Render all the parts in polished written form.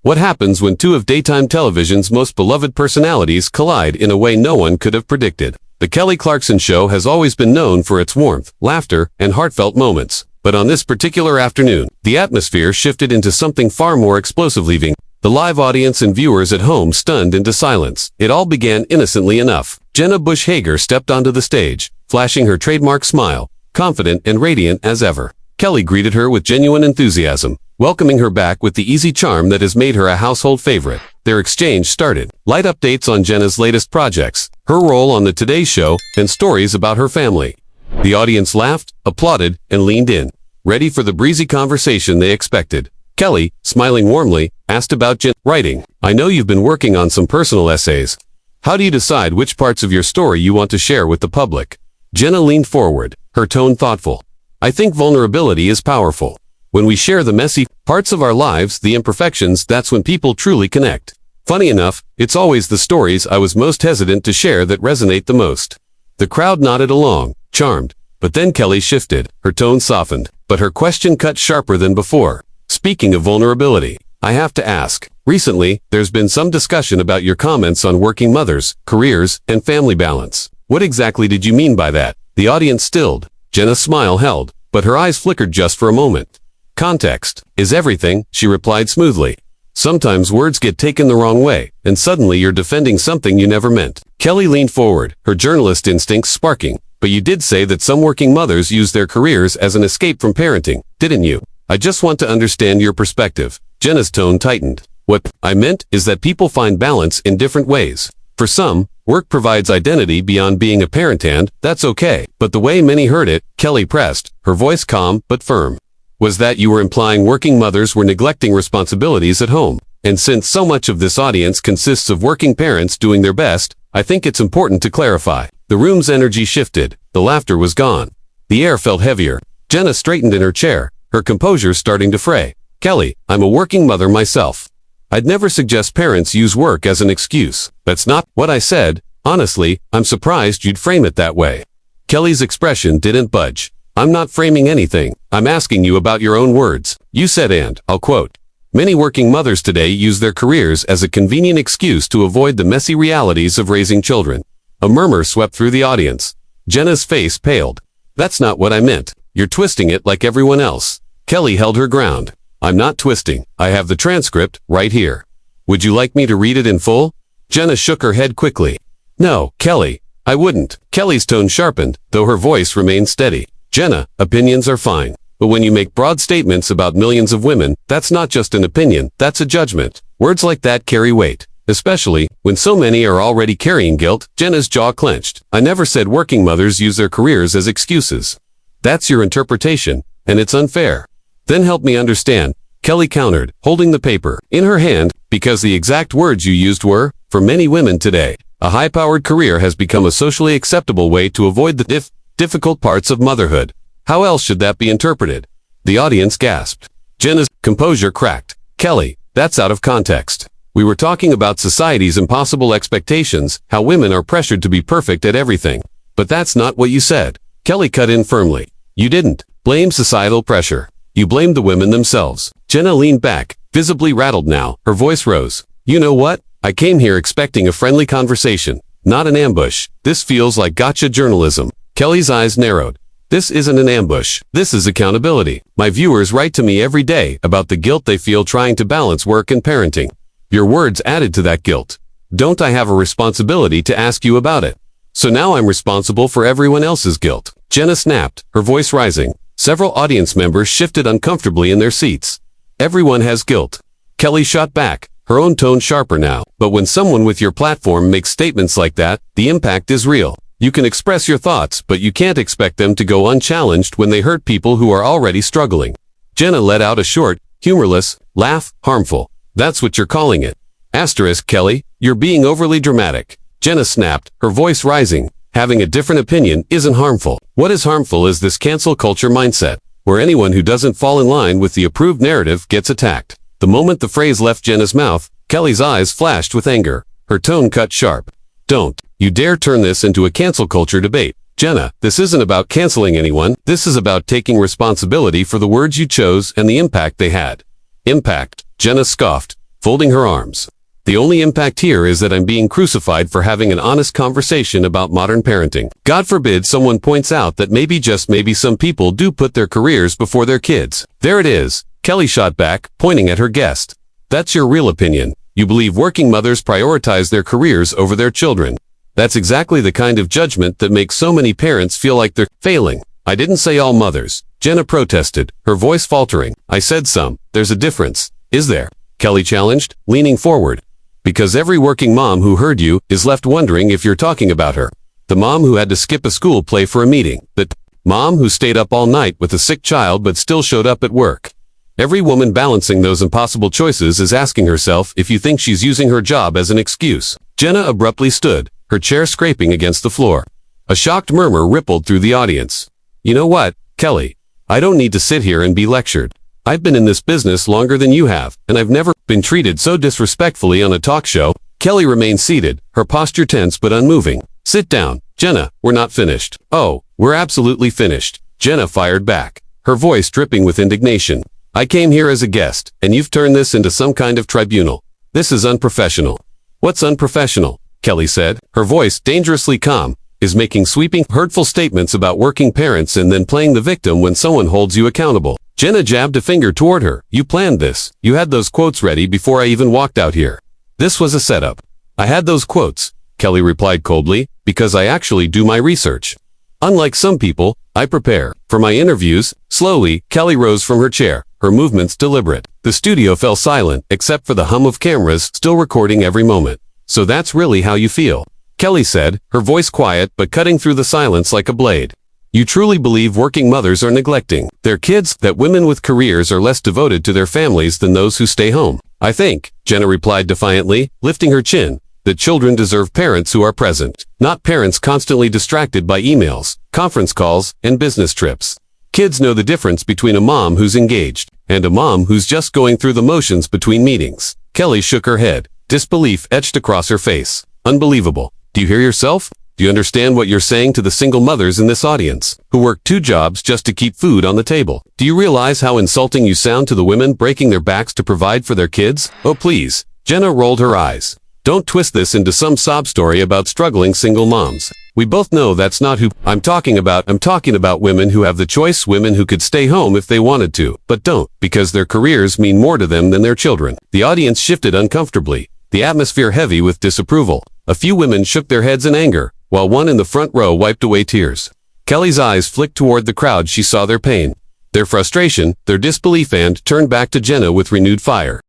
What happens when two of daytime television's most beloved personalities collide in a way no one could have predicted? The Kelly Clarkson Show has always been known for its warmth, laughter, and heartfelt moments. But on this particular afternoon, the atmosphere shifted into something far more explosive, leaving the live audience and viewers at home stunned into silence. It all began innocently enough. Jenna Hager stepped onto the stage, flashing her trademark smile, confident and radiant as ever. Kelly greeted her with genuine enthusiasm, welcoming her back with the easy charm that has made her a household favorite. Their exchange started. Light updates on Jenna's latest projects, her role on the Today Show, and stories about her family. The audience laughed, applauded, and leaned in, ready for the breezy conversation they expected. Kelly, smiling warmly, asked about Jenna's writing. I know you've been working on some personal essays. How do you decide which parts of your story you want to share with the public? Jenna leaned forward, her tone thoughtful. I think vulnerability is powerful. When we share the messy parts of our lives, the imperfections, that's when people truly connect. Funny enough, it's always the stories I was most hesitant to share that resonate the most. The crowd nodded along, charmed. But then Kelly shifted, her tone softened, but her question cut sharper than before. Speaking of vulnerability, I have to ask. Recently, there's been some discussion about your comments on working mothers, careers, and family balance. What exactly did you mean by that? The audience stilled. Jenna's smile held, but her eyes flickered just for a moment. Context is everything, she replied smoothly. Sometimes words get taken the wrong way, and suddenly you're defending something you never meant. Kelly leaned forward, her journalist instincts sparking. But you did say that some working mothers use their careers as an escape from parenting, didn't you? I just want to understand your perspective. Jenna's tone tightened. What I meant is that people find balance in different ways. For some, work provides identity beyond being a parent, and that's okay. But the way many heard it, Kelly pressed, her voice calm but firm, was that you were implying working mothers were neglecting responsibilities at home. And since so much of this audience consists of working parents doing their best, I think it's important to clarify. The room's energy shifted. The laughter was gone. The air felt heavier. Jenna straightened in her chair, her composure starting to fray. Kelly, I'm a working mother myself. I'd never suggest parents use work as an excuse. That's not what I said. Honestly, I'm surprised you'd frame it that way. Kelly's expression didn't budge. I'm not framing anything. I'm asking you about your own words. You said, and I'll quote, many working mothers today use their careers as a convenient excuse to avoid the messy realities of raising children. A murmur swept through the audience. Jenna's face paled. That's not what I meant. You're twisting it like everyone else. Kelly held her ground. I'm not twisting. I have the transcript right here. Would you like me to read it in full? Jenna shook her head quickly. No, Kelly, I wouldn't. Kelly's tone sharpened, though her voice remained steady. Jenna, opinions are fine. But when you make broad statements about millions of women, that's not just an opinion, that's a judgment. Words like that carry weight. Especially when so many are already carrying guilt. Jenna's jaw clenched. I never said working mothers use their careers as excuses. That's your interpretation, and it's unfair. Then help me understand, Kelly countered, holding the paper in her hand, because the exact words you used were, for many women today, a high-powered career has become a socially acceptable way to avoid the difficult parts of motherhood. How else should that be interpreted? The audience gasped. Jenna's composure cracked. Kelly, that's out of context. We were talking about society's impossible expectations, how women are pressured to be perfect at everything. But that's not what you said. Kelly cut in firmly. You didn't blame societal pressure. You blamed the women themselves. Jenna leaned back, visibly rattled now. Her voice rose. You know what? I came here expecting a friendly conversation, not an ambush. This feels like gotcha journalism. Kelly's eyes narrowed. This isn't an ambush. This is accountability. My viewers write to me every day about the guilt they feel trying to balance work and parenting. Your words added to that guilt. Don't I have a responsibility to ask you about it? So now I'm responsible for everyone else's guilt. Jenna snapped, her voice rising. Several audience members shifted uncomfortably in their seats. Everyone has guilt. Kelly shot back, her own tone sharper now. But when someone with your platform makes statements like that, the impact is real. You can express your thoughts, but you can't expect them to go unchallenged when they hurt people who are already struggling. Jenna let out a short, humorless laugh. Harmful. That's what you're calling it. Asterisk, Kelly, you're being overly dramatic. Jenna snapped, her voice rising. Having a different opinion isn't harmful. What is harmful is this cancel culture mindset, where anyone who doesn't fall in line with the approved narrative gets attacked. The moment the phrase left Jenna's mouth, Kelly's eyes flashed with anger. Her tone cut sharp. Don't you dare turn this into a cancel culture debate. Jenna, this isn't about canceling anyone. This is about taking responsibility for the words you chose and the impact they had. Impact, Jenna scoffed. folding her arms. The only impact here is that I'm being crucified for having an honest conversation about modern parenting. God forbid someone points out that maybe, just maybe, some people do put their careers before their kids. There it is, Kelly shot back, pointing at her guest. That's your real opinion. You believe working mothers prioritize their careers over their children. That's exactly the kind of judgment that makes so many parents feel like they're failing. I didn't say all mothers, Jenna protested, her voice faltering. I said some. There's a difference. Is there? Kelly challenged, leaning forward. Because every working mom who heard you is left wondering if you're talking about her. The mom who had to skip a school play for a meeting. The mom who stayed up all night with a sick child but still showed up at work. Every woman balancing those impossible choices is asking herself if you think she's using her job as an excuse. Jenna abruptly stood, her chair scraping against the floor. A shocked murmur rippled through the audience. You know what, Kelly? I don't need to sit here and be lectured. I've been in this business longer than you have, and I've never been treated so disrespectfully on a talk show. Kelly remained seated, her posture tense but unmoving. Sit down, Jenna, we're not finished. Oh, we're absolutely finished, Jenna fired back, her voice dripping with indignation. I came here as a guest, and you've turned this into some kind of tribunal. This is unprofessional. What's unprofessional? Kelly said, her voice dangerously calm. Is making sweeping, hurtful statements about working parents and then playing the victim when someone holds you accountable. Jenna jabbed a finger toward her. You planned this. You had those quotes ready before I even walked out here. This was a setup. I had those quotes, Kelly replied coldly, because I actually do my research. Unlike some people, I prepare. For my interviews, slowly, Kelly rose from her chair, her movements deliberate. The studio fell silent, except for the hum of cameras still recording every moment. So that's really how you feel, Kelly said, her voice quiet but cutting through the silence like a blade. You truly believe working mothers are neglecting their kids, that women with careers are less devoted to their families than those who stay home? I think, Jenna replied defiantly, lifting her chin, that children deserve parents who are present, not parents constantly distracted by emails, conference calls, and business trips. Kids know the difference between a mom who's engaged and a mom who's just going through the motions between meetings. Kelly shook her head, disbelief etched across her face. Unbelievable. Do you hear yourself? Do you understand what you're saying to the single mothers in this audience, who work 2 jobs just to keep food on the table? Do you realize how insulting you sound to the women breaking their backs to provide for their kids? Oh please. Jenna rolled her eyes. Don't twist this into some sob story about struggling single moms. We both know that's not who I'm talking about. I'm talking about women who have the choice, women who could stay home if they wanted to, but don't, because their careers mean more to them than their children. The audience shifted uncomfortably, the atmosphere heavy with disapproval. A few women shook their heads in anger, while one in the front row wiped away tears. Kelly's eyes flicked toward the crowd. She saw their pain, their frustration, their disbelief, and turned back to Jenna with renewed fire.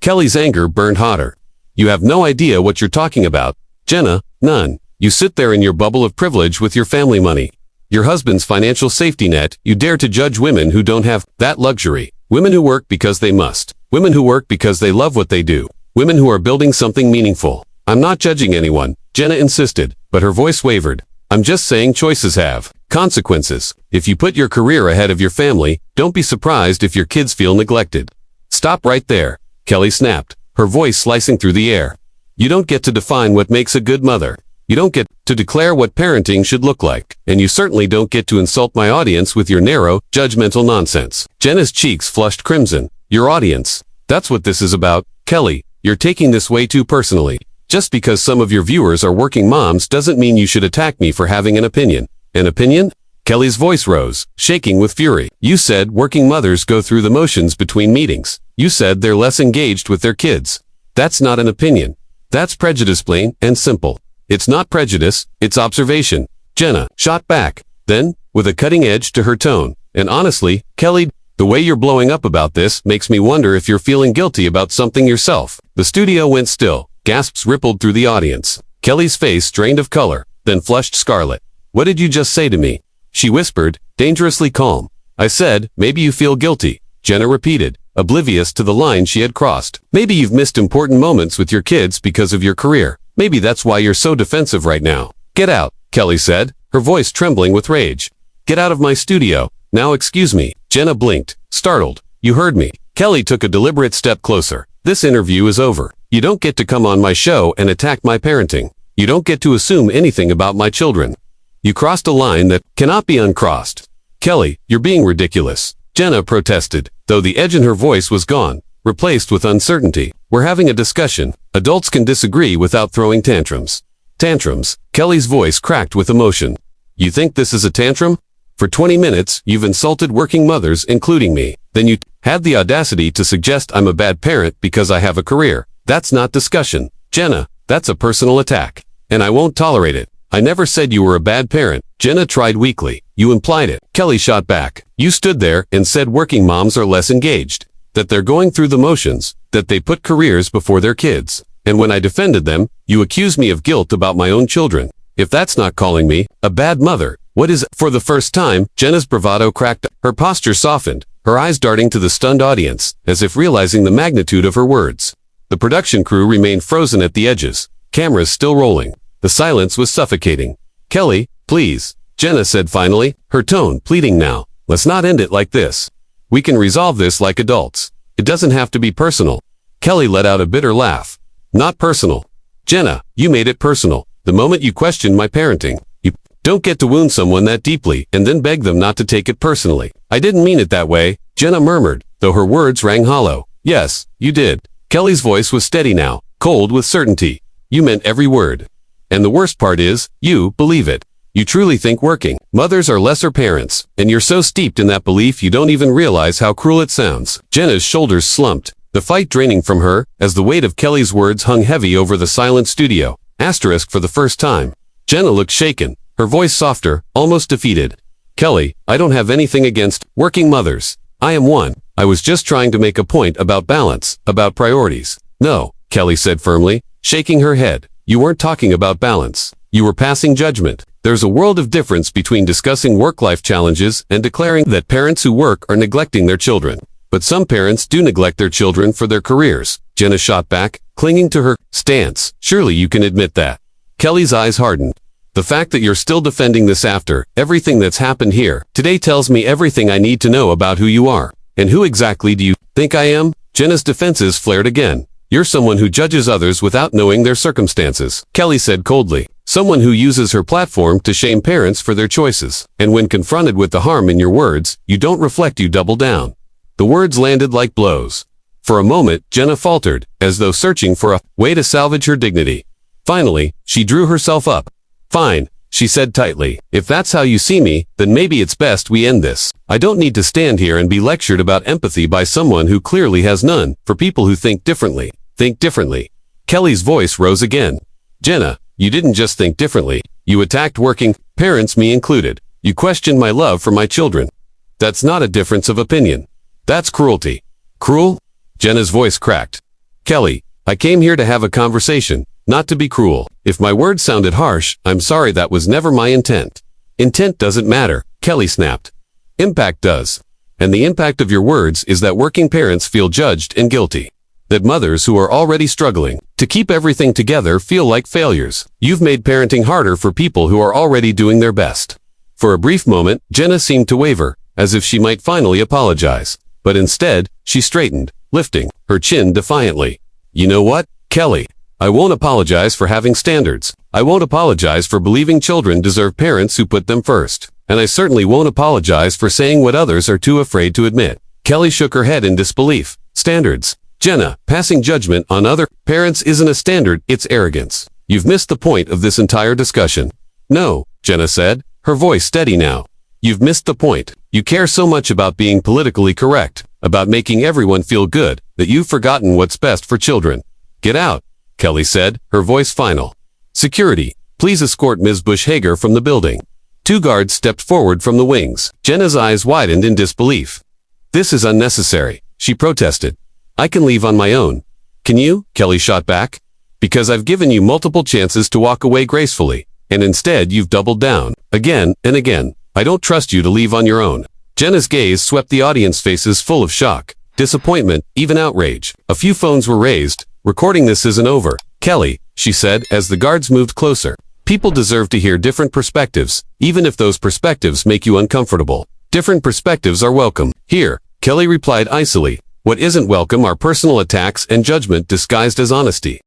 Kelly's anger burned hotter. You have no idea what you're talking about, Jenna, none. You sit there in your bubble of privilege with your family money, your husband's financial safety net. You dare to judge women who don't have that luxury. Women who work because they must. Women who work because they love what they do. Women who are building something meaningful. I'm not judging anyone, Jenna insisted, but her voice wavered. I'm just saying choices have consequences. If you put your career ahead of your family, don't be surprised if your kids feel neglected. Stop right there, Kelly snapped, her voice slicing through the air. You don't get to define what makes a good mother. You don't get to declare what parenting should look like. And you certainly don't get to insult my audience with your narrow, judgmental nonsense. Jenna's cheeks flushed crimson. Your audience. That's what this is about, Kelly. You're taking this way too personally. Just because some of your viewers are working moms doesn't mean you should attack me for having an opinion. An opinion? Kelly's voice rose, shaking with fury. You said working mothers go through the motions between meetings. You said they're less engaged with their kids. That's not an opinion. That's prejudice, plain and simple. It's not prejudice, it's observation. Jenna shot back. Then, with a cutting edge to her tone, and honestly, Kelly, the way you're blowing up about this makes me wonder if you're feeling guilty about something yourself. The studio went still. Gasps rippled through the audience. Kelly's face drained of color, then flushed scarlet. What did you just say to me? She whispered, dangerously calm. I said, maybe you feel guilty, Jenna repeated, oblivious to the line she had crossed. Maybe you've missed important moments with your kids because of your career. Maybe that's why you're so defensive right now. Get out, Kelly said, her voice trembling with rage. Get out of my studio. Now excuse me. Jenna blinked, startled. You heard me. Kelly took a deliberate step closer. This interview is over. You don't get to come on my show and attack my parenting. You don't get to assume anything about my children. You crossed a line that cannot be uncrossed. Kelly, you're being ridiculous. Jenna protested, though the edge in her voice was gone. replaced with uncertainty. We're having a discussion. Adults can disagree without throwing tantrums. Tantrums. Kelly's voice cracked with emotion. You think this is a tantrum? For 20 minutes, you've insulted working mothers, including me. Then you had the audacity to suggest I'm a bad parent because I have a career. That's not discussion. Jenna, that's a personal attack. And I won't tolerate it. I never said you were a bad parent. Jenna tried weakly. You implied it. Kelly shot back. You stood there and said working moms are less engaged. That they're going through the motions. That they put careers before their kids. And when I defended them, you accused me of guilt about my own children. If that's not calling me a bad mother, what is it? For the first time, Jenna's bravado cracked. Her posture softened, her eyes darting to the stunned audience, as if realizing the magnitude of her words. The production crew remained frozen at the edges, cameras still rolling. The silence was suffocating. Kelly, please, Jenna said finally, her tone pleading now. Let's not end it like this. We can resolve this like adults. It doesn't have to be personal. Kelly let out a bitter laugh. Not personal. Jenna, you made it personal. The moment you questioned my parenting. You don't get to wound someone that deeply and then beg them not to take it personally. I didn't mean it that way, Jenna murmured, though her words rang hollow. Yes, you did. Kelly's voice was steady now, cold with certainty. You meant every word. And the worst part is, you believe it. You truly think working mothers are lesser parents, and you're so steeped in that belief you don't even realize how cruel it sounds. Jenna's shoulders slumped, the fight draining from her, as the weight of Kelly's words hung heavy over the silent studio. Asterisk for the first time. Jenna looked shaken, her voice softer, almost defeated. Kelly, I don't have anything against working mothers. I am one. I was just trying to make a point about balance, about priorities. No, Kelly said firmly, shaking her head. You weren't talking about balance. You were passing judgment. There's a world of difference between discussing work-life challenges and declaring that parents who work are neglecting their children. But some parents do neglect their children for their careers. Jenna shot back, clinging to her stance. Surely you can admit that. Kelly's eyes hardened. The fact that you're still defending this after everything that's happened here today tells me everything I need to know about who you are. And who exactly do you think I am? Jenna's defenses flared again. You're someone who judges others without knowing their circumstances, Kelly said coldly. Someone who uses her platform to shame parents for their choices. And when confronted with the harm in your words, you don't reflect, you double down. The words landed like blows. For a moment, Jenna faltered, as though searching for a way to salvage her dignity. Finally, she drew herself up. Fine, she said tightly. If that's how you see me, then maybe it's best we end this. I don't need to stand here and be lectured about empathy by someone who clearly has none, for people who think differently. Think differently. Kelly's voice rose again. Jenna, you didn't just think differently. You attacked working parents, me included. You questioned my love for my children. That's not a difference of opinion. That's cruelty. Cruel? Jenna's voice cracked. Kelly, I came here to have a conversation, not to be cruel. If my words sounded harsh, I'm sorry, that was never my intent. Intent doesn't matter, Kelly snapped. Impact does. And the impact of your words is that working parents feel judged and guilty. That mothers who are already struggling to keep everything together feel like failures. You've made parenting harder for people who are already doing their best. For a brief moment, Jenna seemed to waver, as if she might finally apologize. But instead, she straightened, lifting her chin defiantly. You know what, Kelly? I won't apologize for having standards. I won't apologize for believing children deserve parents who put them first. And I certainly won't apologize for saying what others are too afraid to admit. Kelly shook her head in disbelief. Standards. Jenna, passing judgment on other parents isn't a standard, it's arrogance. You've missed the point of this entire discussion. No, Jenna said, her voice steady now. You've missed the point. You care so much about being politically correct, about making everyone feel good, that you've forgotten what's best for children. Get out, Kelly said, her voice final. Security, please escort Ms. Hager from the building. 2 guards stepped forward from the wings. Jenna's eyes widened in disbelief. This is unnecessary, she protested. I can leave on my own. Can you? Kelly shot back. Because I've given you multiple chances to walk away gracefully, and instead you've doubled down, again and again. I don't trust you to leave on your own. Jenna's gaze swept the audience, faces full of shock, disappointment, even outrage. A few phones were raised. Recording this isn't over. Kelly, she said as the guards moved closer. People deserve to hear different perspectives, even if those perspectives make you uncomfortable. Different perspectives are welcome. Here, Kelly replied icily. What isn't welcome are personal attacks and judgment disguised as honesty.